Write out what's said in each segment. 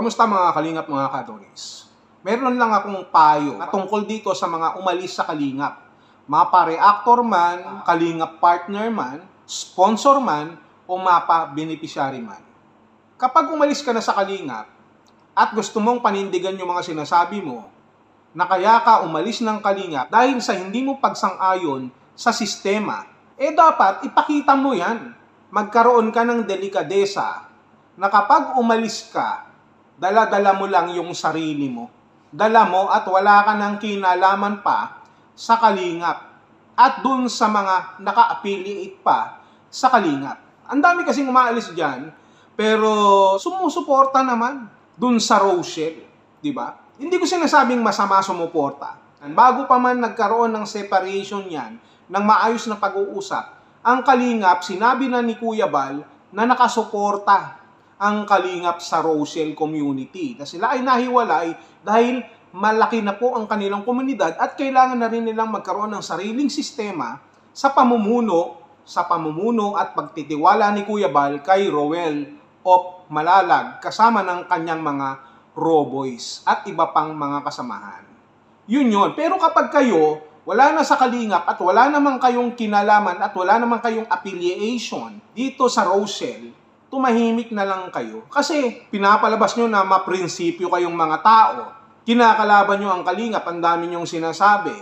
Kamusta mga kalingap, mga kadoris? Meron lang akong payo tungkol dito sa mga umalis sa kalingap. Mapa-reactor man, kalingap partner man, sponsor man, o mapa-beneficiary man. Kapag umalis ka na sa kalingap at gusto mong panindigan yung mga sinasabi mo, na kaya ka umalis ng kalingap dahil sa hindi mo pagsang-ayon sa sistema, dapat ipakita mo yan. Magkaroon ka ng delikadesa na kapag umalis ka, dala-dala mo lang yung sarili mo. Dala mo at wala ka ng kinalaman pa sa kalingap at dun sa mga naka-affiliate pa sa kalingap. Ang dami kasing umaalis dyan, pero sumusuporta naman dun sa Rochelle, di ba? Hindi ko sinasabing masama sumuporta. Bago pa man nagkaroon ng separation yan, ng maayos na pag-uusap, ang kalingap, sinabi na ni Kuya Bal na nakasuporta ang kalingap sa Rochelle community. Na sila ay nahiwalay dahil malaki na po ang kanilang komunidad at kailangan na rin nilang magkaroon ng sariling sistema sa pamumuno at pagtitiwala ni Kuya Bal kay Roel of Malalag kasama ng kanyang mga Roboys at iba pang mga kasamahan. Yun. Pero kapag kayo wala na sa kalingap at wala namang kayong kinalaman at wala namang kayong affiliation dito sa Rochelle, tumahimik na lang kayo. Kasi pinapalabas nyo na maprinsipyo kayong mga tao. Kinakalaban nyo ang kalingap, ang dami nyong sinasabi.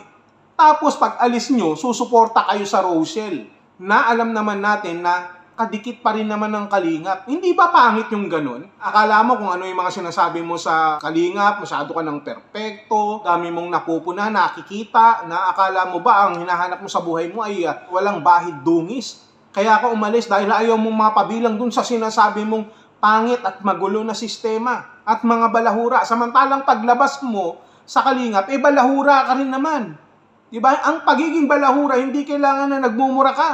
Tapos pag alis nyo, susuporta kayo sa Rochelle na alam naman natin na kadikit pa rin naman ng kalingap. Hindi ba pangit yung ganun? Akala mo kung ano yung mga sinasabi mo sa kalingap, masyado ka ng perpekto, dami mong napupuna, nakikita, na akala mo ba ang hinahanap mo sa buhay mo ay walang bahid dungis? Kaya ka umalis dahil ayaw mong mapabilang dun sa sinasabi mong pangit at magulo na sistema at mga balahura. Samantalang paglabas mo sa kalingap, balahura ka rin naman. Diba? Ang pagiging balahura, hindi kailangan na nagmumura ka.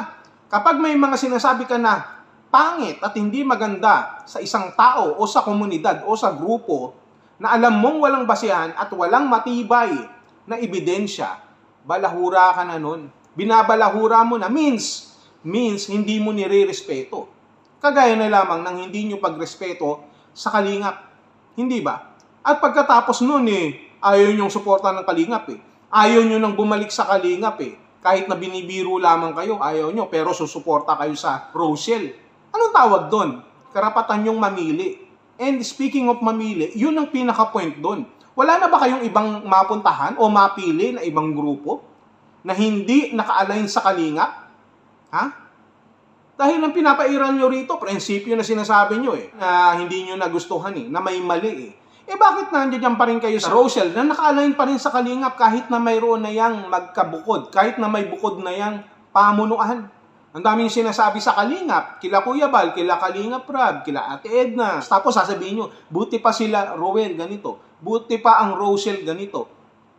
Kapag may mga sinasabi ka na pangit at hindi maganda sa isang tao o sa komunidad o sa grupo na alam mong walang basehan at walang matibay na ebidensya, balahura ka na nun. Binabalahura mo na means hindi mo nire-respeto. Kagaya na lamang ng hindi nyo pagrespeto sa kalingap. Hindi ba? At pagkatapos nun ayaw nyong suporta ng kalingap Ayaw nyo nang bumalik sa kalingap Kahit na binibiro lamang kayo, ayaw nyo, pero susuporta kayo sa Rochelle. Anong tawag doon? Karapatan nyong mamili. And speaking of mamili, yun ang pinaka-point doon. Wala na ba kayong ibang mapuntahan o mapili na ibang grupo na hindi naka-align sa kalingap? Ha? Dahil ang pinapairan nyo rito, prinsipyo na sinasabi nyo na hindi nyo nagustuhan na may mali bakit nandiyan pa rin kayo sa Rochelle na naka-align pa rin sa kalingap kahit na mayroon na yang magkabukod, kahit na may bukod na yang pamunuan? Ang daming sinasabi sa kalingap, kila Kuya Bal, kila Kalingap Rab, kila Ate Edna. Tapos sasabihin nyo, buti pa sila Roel ganito, buti pa ang Rochelle ganito.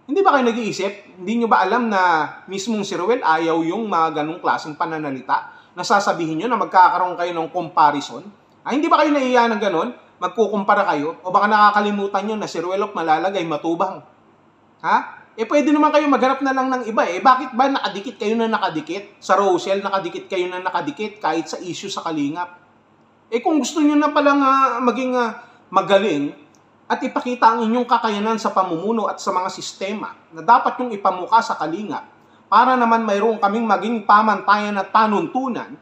Hindi ba kayo nag-iisip? Hindi nyo ba alam na mismong si Roel ayaw yung mga ganong klaseng pananalita? Nasasabihin nyo na magkakaroon kayo ng comparison? Hindi ba kayo naiiya ng ganon? Magkukumpara kayo? O baka nakakalimutan nyo na si Roel of Malalag ay matubang? Pwede naman kayo maghanap na lang ng iba Bakit ba nakadikit kayo na nakadikit? Sa Rochelle, nakadikit kayo na nakadikit kahit sa issue sa kalingap. Kung gusto nyo na palang maging magaling at ipakita ang inyong kakayanan sa pamumuno at sa mga sistema na dapat yung ipamuka sa kalingap para naman mayroong kaming maging pamantayan at panuntunan,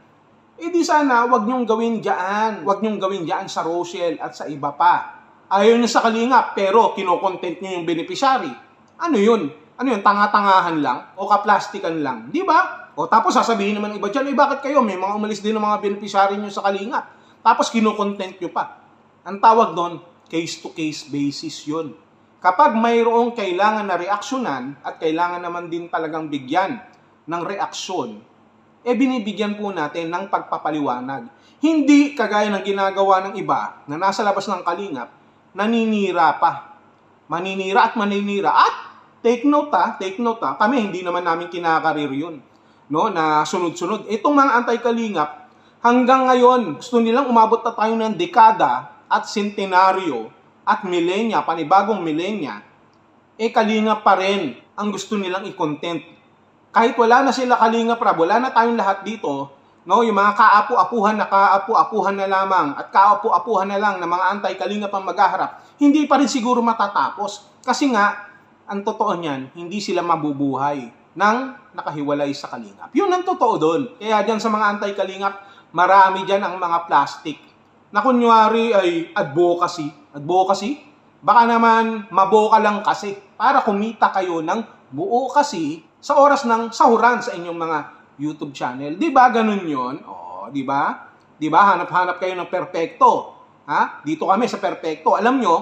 di sana wag nyong gawin dyan. Wag nyong gawin dyan sa Rochelle at sa iba pa. Ayaw nyo sa kalingap, pero kinokontent nyo yung beneficiary. Ano yun? Tanga-tangahan lang? O kaplastikan lang? Di ba? O tapos sasabihin naman iba dyan, bakit kayo? May mga umalis din ng mga beneficiary nyo sa kalingap. Tapos kinokontent nyo pa. Ang tawag doon, case-to-case basis yun. Kapag mayroong kailangan na reaksyonan at kailangan naman din talagang bigyan ng reaksyon, binibigyan po natin ng pagpapaliwanag. Hindi kagaya ng ginagawa ng iba na nasa labas ng kalingap, naninira pa. Maninira at maninira. At take note kami hindi naman namin kinakarir yun. Na sunod-sunod. Itong mga anti-kalingap, hanggang ngayon, gusto nilang umabot na tayo ng dekada at sentenaryo at milenya, panibagong milenya, kalingap pa rin ang gusto nilang i-content. Kahit wala na sila Kalingap Rab, wala na tayong lahat dito, No, yung mga kaapu-apuhan na lamang at kaapu-apuhan na lang na mga anti-kalingap ang maghaharap, hindi pa rin siguro matatapos. Kasi nga, ang totoo niyan, hindi sila mabubuhay ng nakahiwalay sa kalingap. Yun ang totoo doon. Kaya dyan sa mga anti-kalingap, marami dyan ang mga plastic na kunyari ay advocacy. Advocacy? Baka naman maboka lang kasi para kumita kayo ng buo kasi sa oras ng sahuran sa inyong mga YouTube channel. Di ba ganun yun? O, di ba? Di ba? Hanap-hanap kayo ng perpekto. Ha? Dito kami sa perpekto. Alam nyo,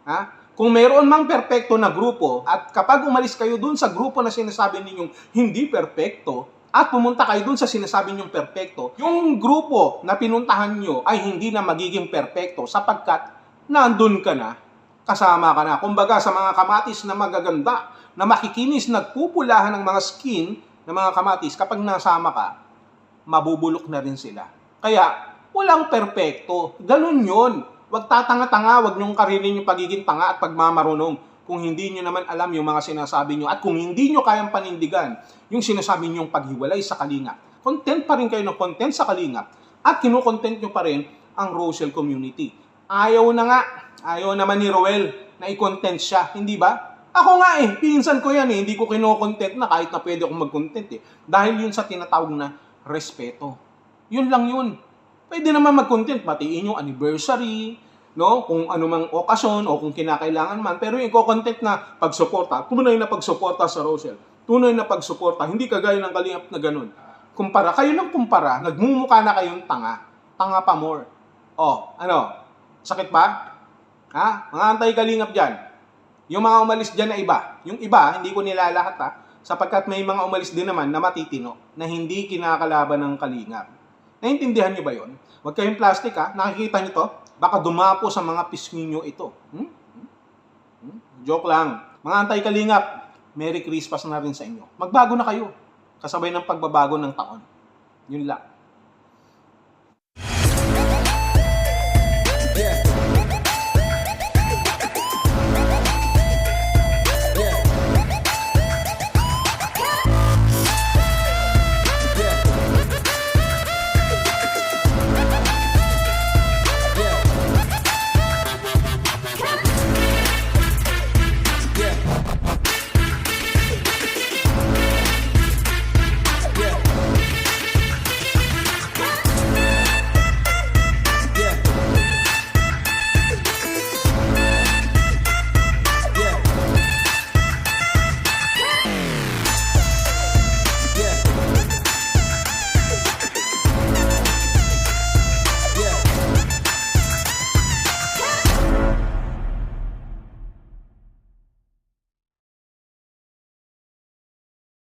ha? Kung mayroon mang perpekto na grupo at kapag umalis kayo dun sa grupo na sinasabi ninyong hindi perpekto at pumunta kayo dun sa sinasabi ninyong perpekto, yung grupo na pinuntahan nyo ay hindi na magiging perpekto sapagkat nandun ka na, kasama ka na. Kumbaga sa mga kamatis na magaganda, na makikinis, nagpupulahan ng mga skin ng mga kamatis, kapag nasama ka, mabubulok na rin sila. Kaya, walang perpekto. Ganun yun. Huwag tatanga-tanga, huwag niyong karinin yung pagiging tanga at pagmamarunong kung hindi niyo naman alam yung mga sinasabi niyo at kung hindi niyo kayang panindigan yung sinasabi niyong paghiwalay sa kalingap. Content pa rin kayo ng content sa kalingap at kinukontent niyo pa rin ang Rochelle community. Ayaw naman ni Roel na i-content siya, hindi ba? Ako nga pinsan ko yan hindi ko kino-content na kahit na pwede akong mag-content Dahil yun sa tinatawag na respeto. Yun lang yun. Pwede naman mag-content, batiin yung anniversary, no? Kung anumang okasyon o kung kinakailangan man. Pero yung content na pagsuporta, tunay na pagsuporta sa Rochelle, tunay na pagsuporta, hindi kagaya ng kalingap na ganun. Kumpara, kayo ng kumpara, nagmumukha na kayong tanga. Tanga pa more. Sakit ba? Ha? Mga anti-kalingap dyan. Yung mga umalis dyan na iba. Yung iba, hindi ko nilalahat sapagkat may mga umalis din naman na matitino na hindi kinakalaban ng kalingap. Naintindihan niyo ba yun? Huwag kayong plastic Nakikita niyo to? Baka dumapo sa mga pisngi niyo ito. Joke lang. Mga anti-kalingap, Merry Christmas na rin sa inyo. Magbago na kayo. Kasabay ng pagbabago ng taon. Yun lang.